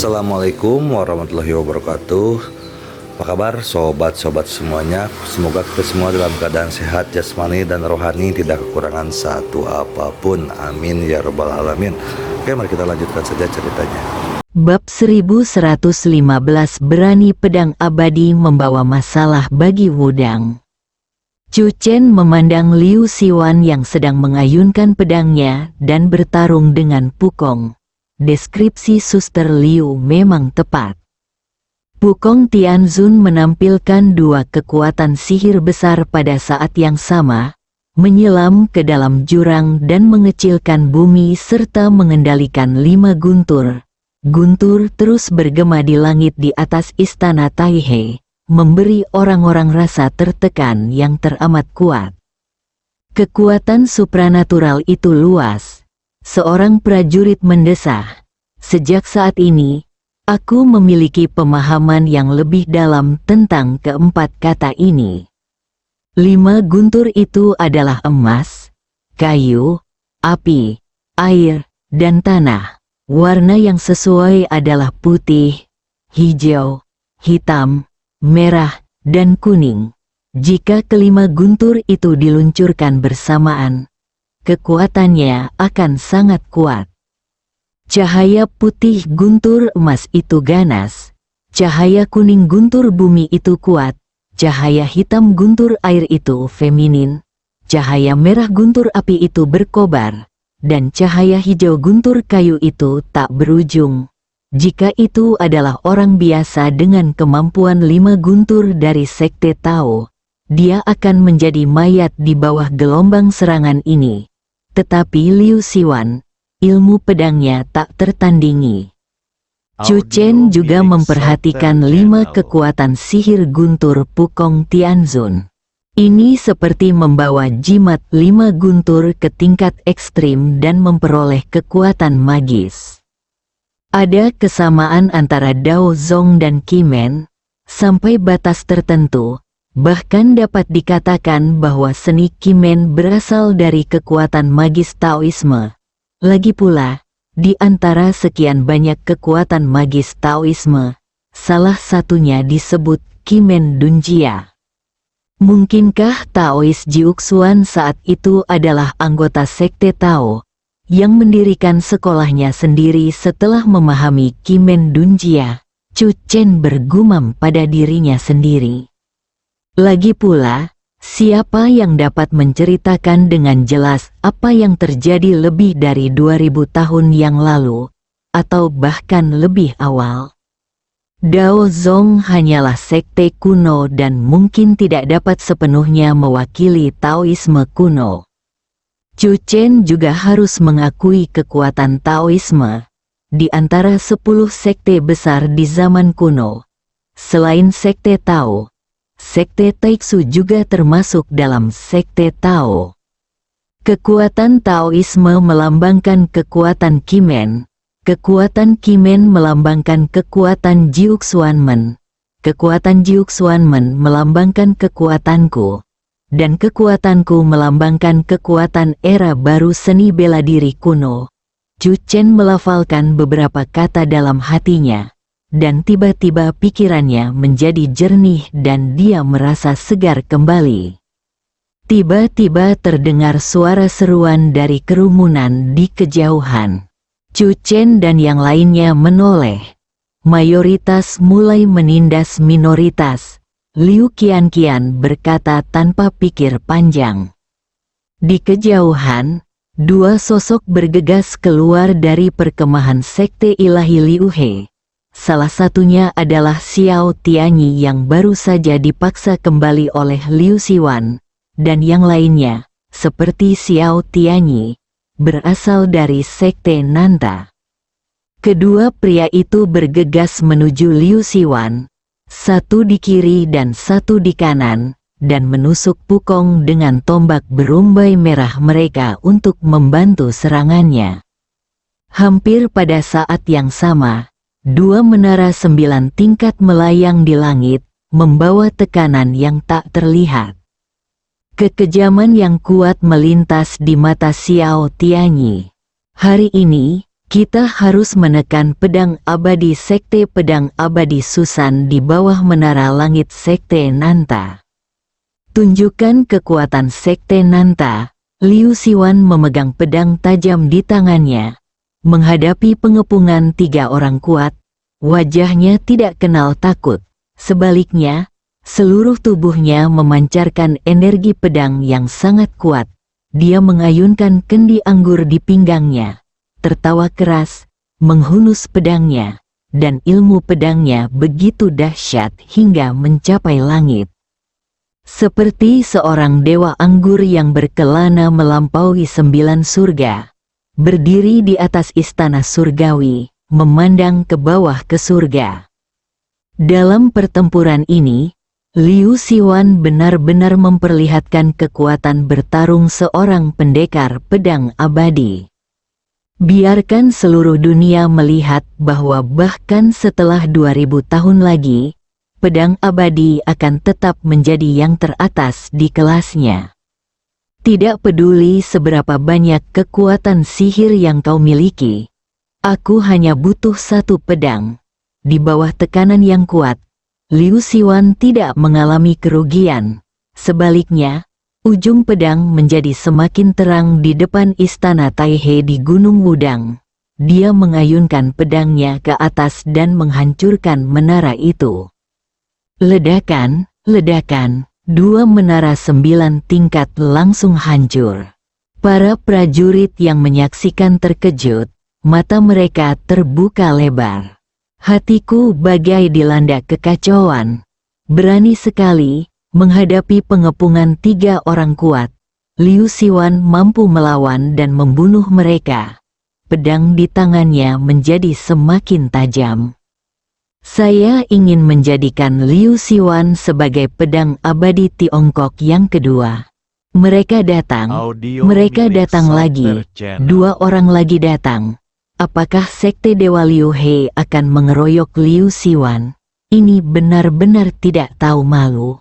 Assalamualaikum warahmatullahi wabarakatuh. Apa kabar sobat-sobat semuanya? Semoga kita semua dalam keadaan sehat jasmani dan rohani, tidak kekurangan satu apapun. Amin ya rabbal alamin. Oke, mari kita lanjutkan saja ceritanya. Bab 1115, berani pedang abadi membawa masalah bagi Wudang. Chu Chen memandang Liu Siwan yang sedang mengayunkan pedangnya dan bertarung dengan Pukong. Deskripsi Suster Liu memang tepat. Pukong Tianzun menampilkan dua kekuatan sihir besar pada saat yang sama, menyelam ke dalam jurang dan mengecilkan bumi serta mengendalikan 5 guntur. Guntur terus bergema di langit di atas istana Taihei, memberi orang-orang rasa tertekan yang teramat kuat. Kekuatan supranatural itu luas. Seorang prajurit mendesah, "Sejak saat ini, aku memiliki pemahaman yang lebih dalam tentang keempat kata ini. 5 guntur itu adalah emas, kayu, api, air, dan tanah. Warna yang sesuai adalah putih, hijau, hitam, merah, dan kuning. Jika kelima guntur itu diluncurkan bersamaan, kekuatannya akan sangat kuat. Cahaya putih guntur emas itu ganas, cahaya kuning guntur bumi itu kuat, cahaya hitam guntur air itu feminin, cahaya merah guntur api itu berkobar, dan cahaya hijau guntur kayu itu tak berujung. Jika itu adalah orang biasa dengan kemampuan 5 guntur dari Sekte Tao, dia akan menjadi mayat di bawah gelombang serangan ini. Tetapi Liu Siwan, ilmu pedangnya tak tertandingi. Chu Chen juga memperhatikan 5 kekuatan sihir guntur Pukong Tianzun. Ini seperti membawa jimat 5 guntur ke tingkat ekstrim dan memperoleh kekuatan magis. Ada kesamaan antara Dao Zong dan Qimen, sampai batas tertentu. Bahkan dapat dikatakan bahwa seni Qimen berasal dari kekuatan magis Taoisme. Lagi pula, di antara sekian banyak kekuatan magis Taoisme, salah satunya disebut Qimen Dunjia. Mungkinkah Taois Jiuxuan saat itu adalah anggota Sekte Tao, yang mendirikan sekolahnya sendiri setelah memahami Qimen Dunjia? Chu Chen bergumam pada dirinya sendiri. Lagi pula, siapa yang dapat menceritakan dengan jelas apa yang terjadi lebih dari 2000 tahun yang lalu, atau bahkan lebih awal? Dao Zong hanyalah sekte kuno dan mungkin tidak dapat sepenuhnya mewakili Taoisme kuno. Chu Chen juga harus mengakui kekuatan Taoisme di antara 10 sekte besar di zaman kuno. Selain sekte Tao, Sekte Taixu juga termasuk dalam Sekte Tao. Kekuatan Taoisme melambangkan kekuatan Qimen, kekuatan Qimen melambangkan kekuatan Jiuxuanmen, kekuatan Jiuxuanmen melambangkan kekuatanku, dan kekuatanku melambangkan kekuatan era baru seni bela diri kuno. Chu Chen melafalkan beberapa kata dalam hatinya, dan tiba-tiba pikirannya menjadi jernih dan dia merasa segar kembali. Tiba-tiba terdengar suara seruan dari kerumunan di kejauhan. Chu Chen dan yang lainnya menoleh. Mayoritas mulai menindas minoritas. Liu Qianqian berkata tanpa pikir panjang. Di kejauhan, 2 sosok bergegas keluar dari perkemahan Sekte Ilahi Liu He. Salah satunya adalah Xiao Tianyi yang baru saja dipaksa kembali oleh Liu Siwan, dan yang lainnya, seperti Xiao Tianyi, berasal dari Sekte Nanta. Kedua pria itu bergegas menuju Liu Siwan, satu di kiri dan satu di kanan, dan menusuk Pukong dengan tombak berumbai merah mereka untuk membantu serangannya. Hampir pada saat yang sama, 2 menara 9 tingkat melayang di langit, membawa tekanan yang tak terlihat. Kekejaman yang kuat melintas di mata Xiao Tianyi. Hari ini, Kita harus menekan pedang abadi Sekte Pedang Abadi Susan di bawah menara langit Sekte Nanta. Tunjukkan kekuatan Sekte Nanta. Liu Siwan memegang pedang tajam di tangannya. Menghadapi pengepungan 3 orang kuat, wajahnya tidak kenal takut. Sebaliknya, seluruh tubuhnya memancarkan energi pedang yang sangat kuat. Dia mengayunkan kendi anggur di pinggangnya. Tertawa keras, menghunus pedangnya, dan ilmu pedangnya begitu dahsyat hingga mencapai langit. Seperti seorang dewa anggur yang berkelana melampaui 9 surga, berdiri di atas istana surgawi, memandang ke bawah ke surga. Dalam pertempuran ini, Liu Siwan benar-benar memperlihatkan kekuatan bertarung seorang pendekar pedang abadi. Biarkan seluruh dunia melihat bahwa bahkan setelah 2000 tahun lagi, pedang abadi akan tetap menjadi yang teratas di kelasnya. Tidak peduli seberapa banyak kekuatan sihir yang kau miliki, aku hanya butuh 1 pedang. Di bawah tekanan yang kuat, Liu Siwan tidak mengalami kerugian. Sebaliknya, ujung pedang menjadi semakin terang di depan istana Taihe di Gunung Wudang. Dia mengayunkan pedangnya ke atas dan menghancurkan menara itu. Ledakan, ledakan, 2 menara 9 tingkat langsung hancur. Para prajurit yang menyaksikan terkejut, mata mereka terbuka lebar. Hatiku bagai dilanda kekacauan. Berani sekali menghadapi pengepungan 3 orang kuat. Liu Siwan mampu melawan dan membunuh mereka. Pedang di tangannya menjadi semakin tajam. Saya ingin menjadikan Liu Siwan sebagai pedang abadi Tiongkok yang kedua. Mereka datang, mereka datang lagi, 2 orang lagi datang. Apakah Sekte Dewa Liu He akan mengeroyok Liu Siwan? Ini benar-benar tidak tahu malu.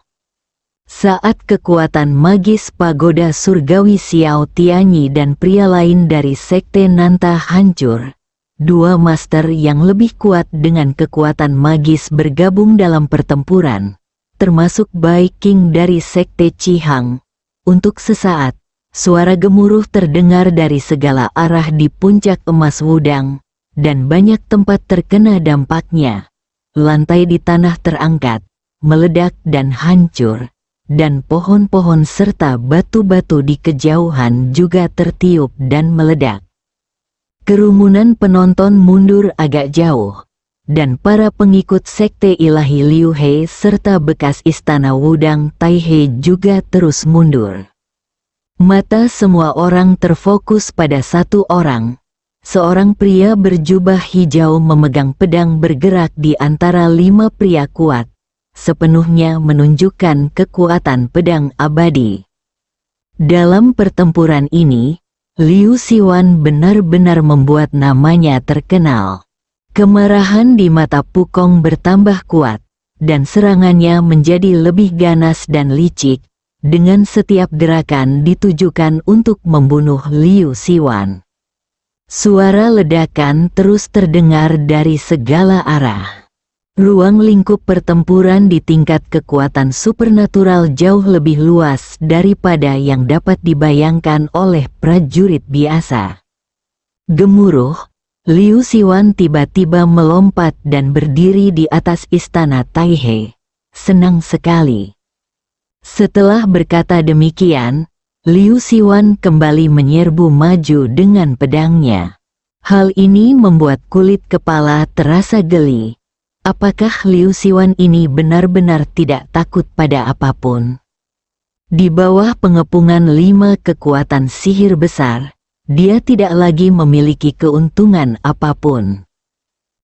Saat kekuatan magis pagoda surgawi Xiao Tianyi dan pria lain dari Sekte Nanta hancur, 2 master yang lebih kuat dengan kekuatan magis bergabung dalam pertempuran, termasuk Bai King dari Sekte Cihang. Untuk sesaat, suara gemuruh terdengar dari segala arah di puncak emas Wudang, dan banyak tempat terkena dampaknya. Lantai di tanah terangkat, meledak dan hancur, dan pohon-pohon serta batu-batu di kejauhan juga tertiup dan meledak. Kerumunan penonton mundur agak jauh, dan para pengikut Sekte Ilahi Liu He serta bekas istana Wudang Taihe juga terus mundur. Mata semua orang terfokus pada 1 orang. Seorang pria berjubah hijau memegang pedang bergerak di antara 5 pria kuat, sepenuhnya menunjukkan kekuatan pedang abadi. Dalam pertempuran ini, Liu Siwan benar-benar membuat namanya terkenal. Kemarahan di mata Pukong bertambah kuat, dan serangannya menjadi lebih ganas dan licik, dengan setiap gerakan ditujukan untuk membunuh Liu Siwan. Suara ledakan terus terdengar dari segala arah. Ruang lingkup pertempuran di tingkat kekuatan supernatural jauh lebih luas daripada yang dapat dibayangkan oleh prajurit biasa. Gemuruh, Liu Siwan tiba-tiba melompat dan berdiri di atas istana Taihe. Senang sekali. Setelah berkata demikian, Liu Siwan kembali menyerbu maju dengan pedangnya. Hal ini membuat kulit kepala terasa geli. Apakah Liu Siwan ini benar-benar tidak takut pada apapun? Di bawah pengepungan 5 kekuatan sihir besar, dia tidak lagi memiliki keuntungan apapun.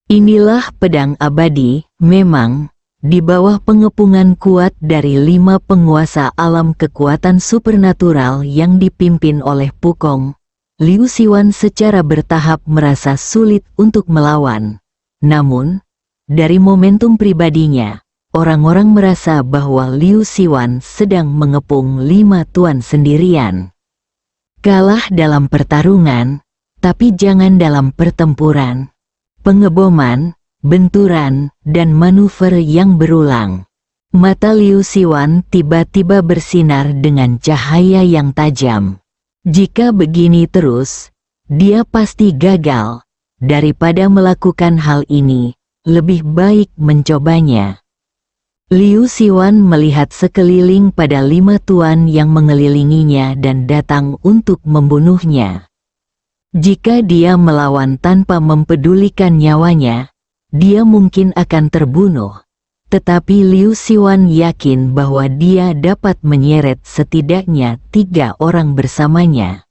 Inilah pedang abadi, memang, di bawah pengepungan kuat dari 5 penguasa alam kekuatan supernatural yang dipimpin oleh Pukong. Liu Siwan secara bertahap merasa sulit untuk melawan. Namun, dari momentum pribadinya, orang-orang merasa bahwa Liu Siwan sedang mengepung 5 tuan sendirian. Kalah dalam pertarungan, Tapi jangan dalam pertempuran, pengeboman, benturan, dan manuver yang berulang. Mata Liu Siwan tiba-tiba bersinar dengan cahaya yang tajam. Jika begini terus, dia pasti gagal. Daripada melakukan hal ini, lebih baik mencobanya. Liu Siwan melihat sekeliling pada 5 tuan yang mengelilinginya dan datang untuk membunuhnya. Jika dia melawan tanpa mempedulikan nyawanya, dia mungkin akan terbunuh. Tetapi Liu Siwan yakin bahwa dia dapat menyeret setidaknya 3 orang bersamanya.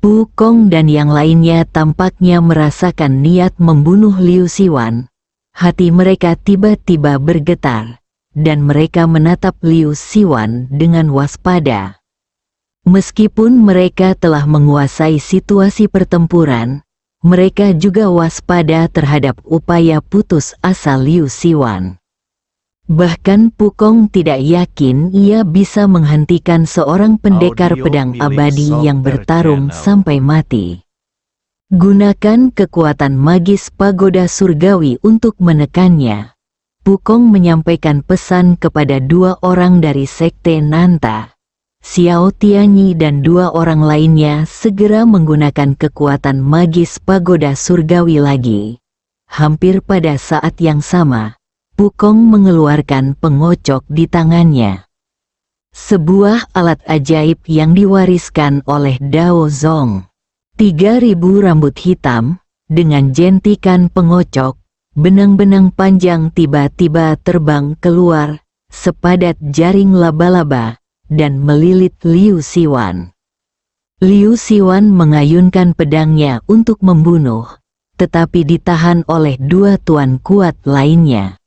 Pu Kong dan yang lainnya tampaknya merasakan niat membunuh Liu Siwan. Hati mereka tiba-tiba bergetar, dan mereka menatap Liu Siwan dengan waspada. Meskipun mereka telah menguasai situasi pertempuran, mereka juga waspada terhadap upaya putus asa Liu Siwan. Bahkan Pu Kong tidak yakin ia bisa menghentikan seorang pendekar pedang abadi yang bertarung sampai mati. Gunakan kekuatan magis pagoda surgawi untuk menekannya. Pu Kong menyampaikan pesan kepada 2 orang dari sekte Nanta. Xiao Tianyi dan 2 orang lainnya segera menggunakan kekuatan magis pagoda surgawi lagi. Hampir pada saat yang sama, Pu Kong mengeluarkan pengocok di tangannya. Sebuah alat ajaib yang diwariskan oleh Dao Zong. 3.000 rambut hitam, dengan jentikan pengocok, benang-benang panjang tiba-tiba terbang keluar, sepadat jaring laba-laba, dan melilit Liu Siwan. Liu Siwan mengayunkan pedangnya untuk membunuh, tetapi ditahan oleh 2 tuan kuat lainnya.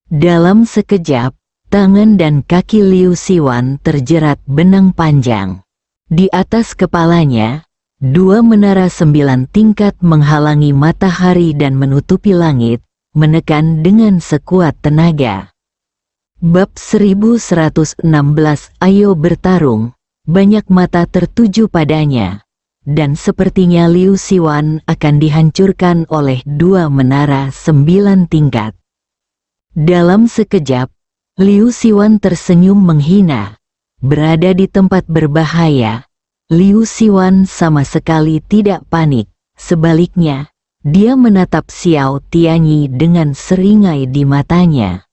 Dalam sekejap, tangan dan kaki Liu Siwan terjerat benang panjang. Di atas kepalanya, 2 menara 9 tingkat menghalangi matahari dan menutupi langit, menekan dengan sekuat tenaga. Bab 1116 Ayo bertarung, banyak mata tertuju padanya, dan sepertinya Liu Siwan akan dihancurkan oleh 2 menara 9 tingkat. Dalam sekejap, Liu Siwan tersenyum menghina. Berada di tempat berbahaya, Liu Siwan sama sekali tidak panik. Sebaliknya, dia menatap Xiao Tianyi dengan seringai di matanya.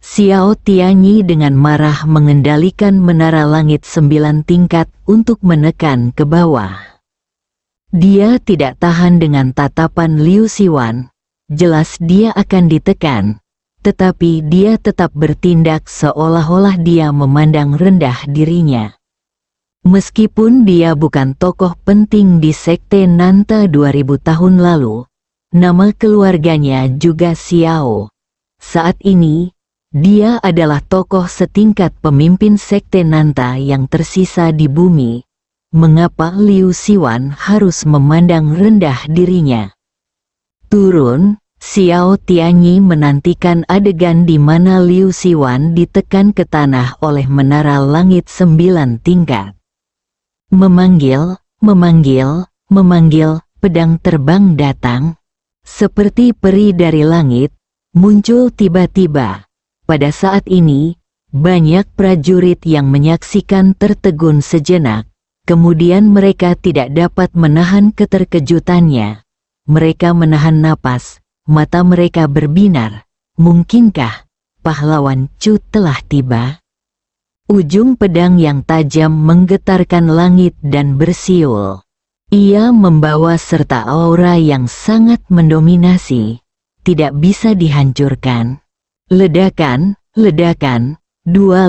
Xiao Tianyi dengan marah mengendalikan menara langit 9 tingkat untuk menekan ke bawah. Dia tidak tahan dengan tatapan Liu Siwan. Jelas dia akan ditekan. Tetapi dia tetap bertindak seolah-olah dia memandang rendah dirinya. Meskipun dia bukan tokoh penting di sekte Nanta 2000 tahun lalu, nama keluarganya juga Xiao. Saat ini, dia adalah tokoh setingkat pemimpin sekte Nanta yang tersisa di bumi. Mengapa Liu Siwan harus memandang rendah dirinya? Turun. Xiao Tianyi menantikan adegan di mana Liu Siwan ditekan ke tanah oleh menara langit 9 tingkat. Memanggil, pedang terbang datang. Seperti peri dari langit, muncul tiba-tiba. Pada saat ini, banyak prajurit yang menyaksikan tertegun sejenak. Kemudian mereka tidak dapat menahan keterkejutannya. Mereka menahan napas. Mata mereka berbinar. Mungkinkah pahlawan Chu telah tiba? Ujung pedang yang tajam menggetarkan langit dan bersiul. Ia membawa serta aura yang sangat mendominasi. Tidak bisa dihancurkan. Ledakan, 2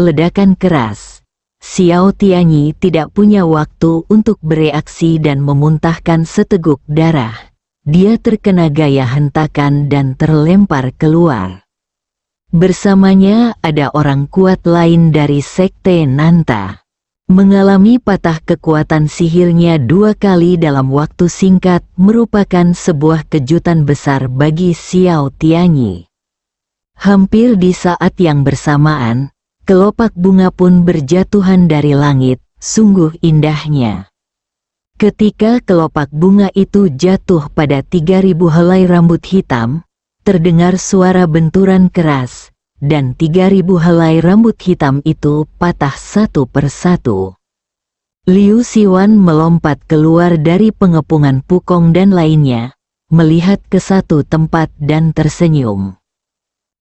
ledakan keras. Xiao Tianyi tidak punya waktu untuk bereaksi dan memuntahkan seteguk darah. Dia terkena gaya hentakan dan terlempar keluar. Bersamanya ada orang kuat lain dari sekte Nanta. Mengalami patah kekuatan sihirnya 2 kali dalam waktu singkat merupakan sebuah kejutan besar bagi Xiao Tianyi. Hampir di saat yang bersamaan, kelopak bunga pun berjatuhan dari langit, sungguh indahnya. Ketika kelopak bunga itu jatuh pada 3.000 helai rambut hitam, terdengar suara benturan keras, dan 3.000 helai rambut hitam itu patah satu persatu. Liu Siwan melompat keluar dari pengepungan Pukong dan lainnya, melihat ke satu tempat dan tersenyum.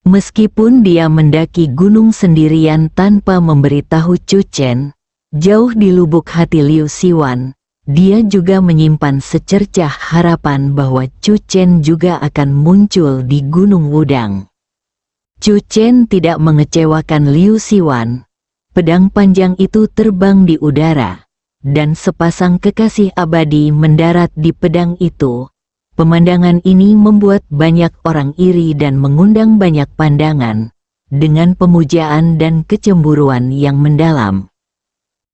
Meskipun dia mendaki gunung sendirian tanpa memberitahu Chu Chen, jauh di lubuk hati Liu Siwan, dia juga menyimpan secercah harapan bahwa Chu Chen juga akan muncul di Gunung Wudang. Chu Chen tidak mengecewakan Liu Siwan. Pedang panjang itu terbang di udara, dan sepasang kekasih abadi mendarat di pedang itu. Pemandangan ini membuat banyak orang iri dan mengundang banyak pandangan, dengan pemujaan dan kecemburuan yang mendalam.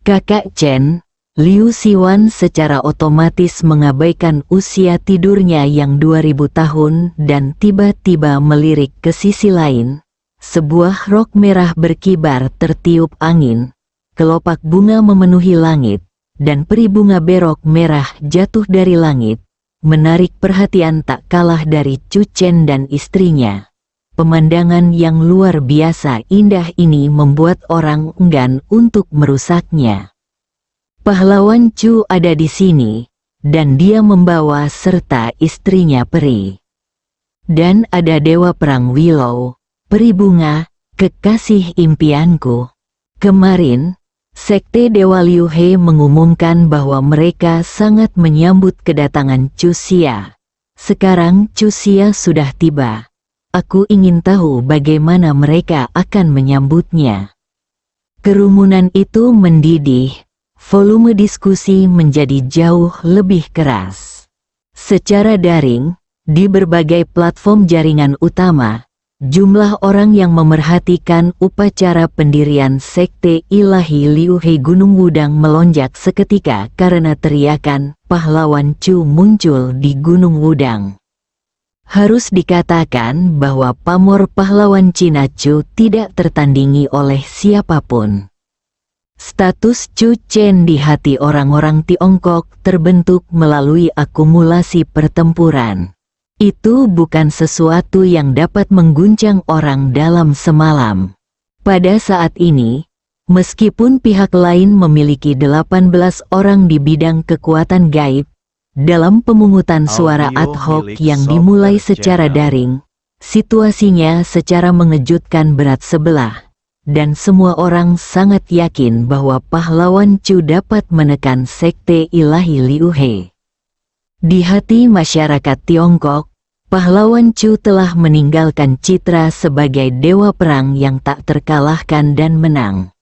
Kakak Chen, Liu Siwan secara otomatis mengabaikan usia tidurnya yang 2000 tahun dan tiba-tiba melirik ke sisi lain. Sebuah rok merah berkibar tertiup angin, kelopak bunga memenuhi langit, dan peri bunga berok merah jatuh dari langit, menarik perhatian tak kalah dari Chu Chen dan istrinya. Pemandangan yang luar biasa indah ini membuat orang enggan untuk merusaknya. Pahlawan Chu ada di sini, dan dia membawa serta istrinya peri. Dan ada Dewa Perang Willow, peri bunga, kekasih impianku. Kemarin, Sekte Dewa Liu He mengumumkan bahwa mereka sangat menyambut kedatangan Chu Xia. Sekarang Chu Xia sudah tiba. Aku ingin tahu bagaimana mereka akan menyambutnya. Kerumunan itu mendidih. Volume diskusi menjadi jauh lebih keras. Secara daring, di berbagai platform jaringan utama, jumlah orang yang memerhatikan upacara pendirian Sekte Ilahi Liu He Gunung Wudang melonjak seketika karena teriakan pahlawan Chu muncul di Gunung Wudang. Harus dikatakan bahwa pamor pahlawan Cina Chu tidak tertandingi oleh siapapun. Status Chu Chen di hati orang-orang Tiongkok terbentuk melalui akumulasi pertempuran. Itu bukan sesuatu yang dapat mengguncang orang dalam semalam. Pada saat ini, meskipun pihak lain memiliki 18 orang di bidang kekuatan gaib, dalam pemungutan suara ad hoc yang dimulai secara daring, situasinya secara mengejutkan berat sebelah. Dan semua orang sangat yakin bahwa pahlawan Chu dapat menekan Sekte Ilahi Liu He. Di hati masyarakat Tiongkok, pahlawan Chu telah meninggalkan citra sebagai dewa perang yang tak terkalahkan dan menang.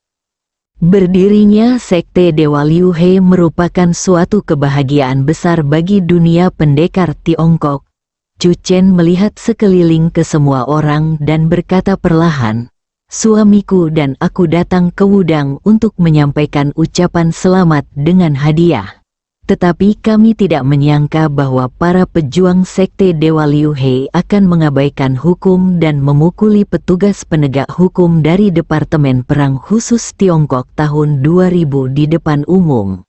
Berdirinya Sekte Dewa Liu He merupakan suatu kebahagiaan besar bagi dunia pendekar Tiongkok. Chu Chen melihat sekeliling ke semua orang dan berkata perlahan, "Suamiku dan aku datang ke Wudang untuk menyampaikan ucapan selamat dengan hadiah. Tetapi kami tidak menyangka bahwa para pejuang Sekte Dewa Liu He akan mengabaikan hukum dan memukuli petugas penegak hukum dari Departemen Perang Khusus Tiongkok tahun 2000 di depan umum."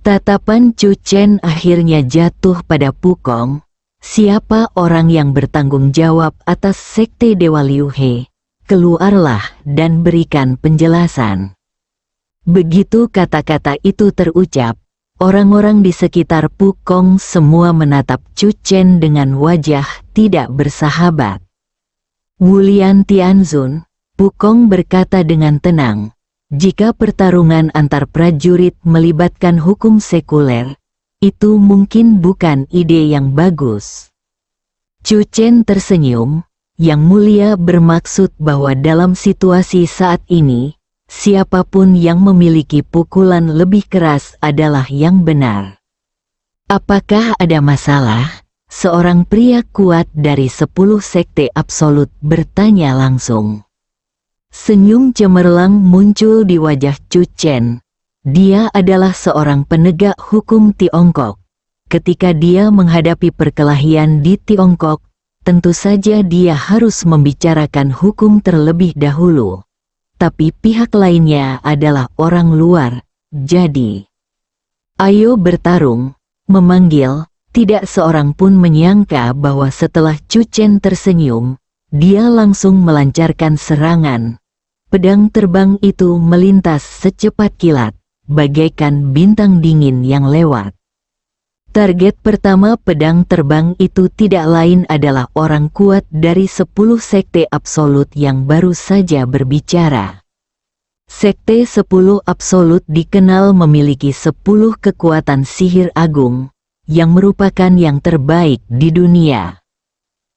Tatapan Chu Chen akhirnya jatuh pada Pukong. Siapa orang yang bertanggung jawab atas Sekte Dewa Liu He? Keluarlah dan berikan penjelasan. Begitu kata-kata itu terucap, orang-orang di sekitar Pukong semua menatap Chu Chen dengan wajah tidak bersahabat. Wulian Tianzun, Pukong berkata dengan tenang, jika pertarungan antar prajurit melibatkan hukum sekuler, itu mungkin bukan ide yang bagus. Chu Chen tersenyum. Yang Mulia bermaksud bahwa dalam situasi saat ini, siapapun yang memiliki pukulan lebih keras adalah yang benar. Apakah ada masalah? Seorang pria kuat dari 10 sekte absolut bertanya langsung. Senyum cemerlang muncul di wajah Chu Chen. Dia adalah seorang penegak hukum Tiongkok. Ketika dia menghadapi perkelahian di Tiongkok, tentu saja dia harus membicarakan hukum terlebih dahulu. Tapi pihak lainnya adalah orang luar, jadi Ayo bertarung, memanggil. Tidak seorang pun menyangka bahwa setelah Chu Chen tersenyum, dia langsung melancarkan serangan. Pedang terbang itu melintas secepat kilat, bagaikan bintang dingin yang lewat. Target pertama pedang terbang itu tidak lain adalah orang kuat dari 10 sekte absolut yang baru saja berbicara. Sekte 10 absolut dikenal memiliki 10 kekuatan sihir agung, yang merupakan yang terbaik di dunia.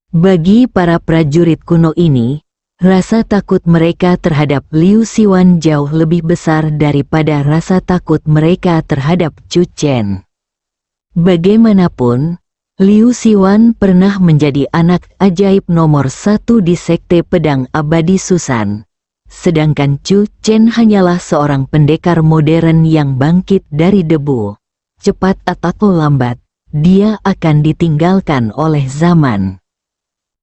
Bagi para prajurit kuno ini, rasa takut mereka terhadap Liu Siwan jauh lebih besar daripada rasa takut mereka terhadap Chu Chen. Bagaimanapun, Liu Siwan pernah menjadi anak ajaib nomor 1 di Sekte Pedang Abadi Susan, sedangkan Chu Chen hanyalah seorang pendekar modern yang bangkit dari debu. Cepat atau lambat, dia akan ditinggalkan oleh zaman.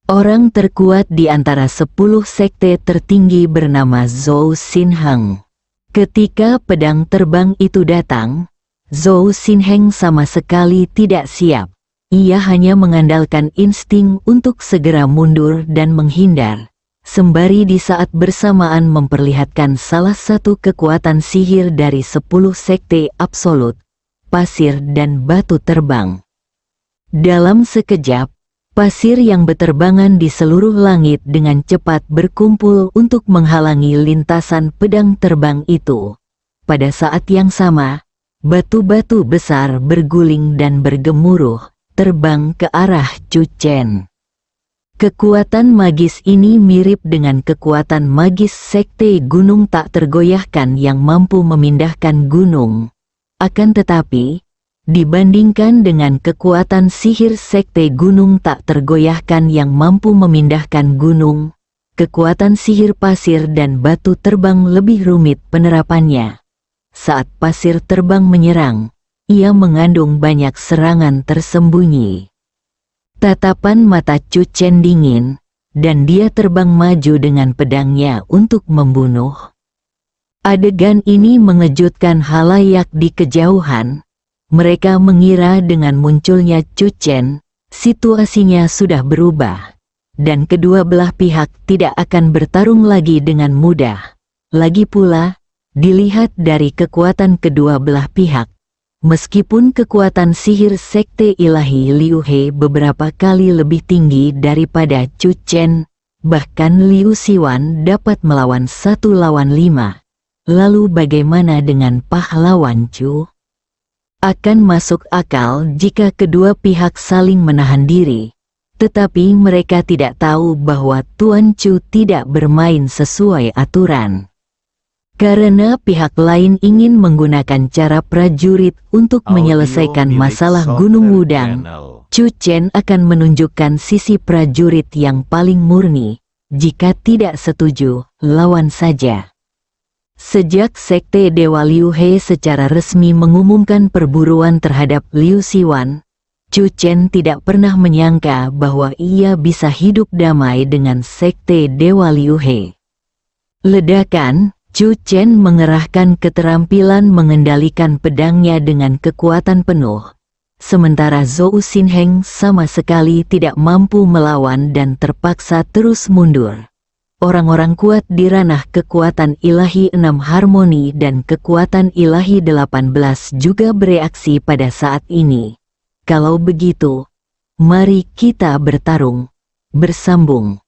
Orang terkuat di antara 10 sekte tertinggi bernama Zhou Xinheng. Ketika pedang terbang itu datang, Zhou Xinheng sama sekali tidak siap. Ia hanya mengandalkan insting untuk segera mundur dan menghindar, sembari di saat bersamaan memperlihatkan salah satu kekuatan sihir dari 10 sekte absolut, pasir dan batu terbang. Dalam sekejap, pasir yang berterbangan di seluruh langit dengan cepat berkumpul untuk menghalangi lintasan pedang terbang itu. Pada saat yang sama, batu-batu besar berguling dan bergemuruh, terbang ke arah Chu Chen. Kekuatan magis ini mirip dengan kekuatan magis sekte gunung tak tergoyahkan yang mampu memindahkan gunung. Akan tetapi, dibandingkan dengan kekuatan sihir sekte gunung tak tergoyahkan yang mampu memindahkan gunung, kekuatan sihir pasir dan batu terbang lebih rumit penerapannya. Saat pasir terbang menyerang, ia mengandung banyak serangan tersembunyi. Tatapan mata Chu Chen dingin, dan dia terbang maju dengan pedangnya untuk membunuh. Adegan ini mengejutkan halayak di kejauhan. Mereka mengira dengan munculnya Chu Chen, situasinya sudah berubah, dan kedua belah pihak tidak akan bertarung lagi dengan mudah. Lagi pula, dilihat dari kekuatan kedua belah pihak, meskipun kekuatan sihir sekte ilahi Liu He beberapa kali lebih tinggi daripada Chu Chen, bahkan Liu Siwan dapat melawan 1 lawan 5. Lalu bagaimana dengan pahlawan Chu? Akan masuk akal jika kedua pihak saling menahan diri, tetapi mereka tidak tahu bahwa Tuan Chu tidak bermain sesuai aturan. Karena pihak lain ingin menggunakan cara prajurit untuk menyelesaikan masalah Gunung Wudang, Chu Chen akan menunjukkan sisi prajurit yang paling murni. Jika tidak setuju, lawan saja. Sejak Sekte Dewa Liu He secara resmi mengumumkan perburuan terhadap Liu Siwan, Chu Chen tidak pernah menyangka bahwa ia bisa hidup damai dengan Sekte Dewa Liu He. Ledakan, Chu Chen mengerahkan keterampilan mengendalikan pedangnya dengan kekuatan penuh, sementara Zhou Xinheng sama sekali tidak mampu melawan dan terpaksa terus mundur. Orang-orang kuat di ranah kekuatan ilahi 6 harmoni dan kekuatan ilahi 18 juga bereaksi pada saat ini. Kalau begitu, mari kita bertarung. Bersambung.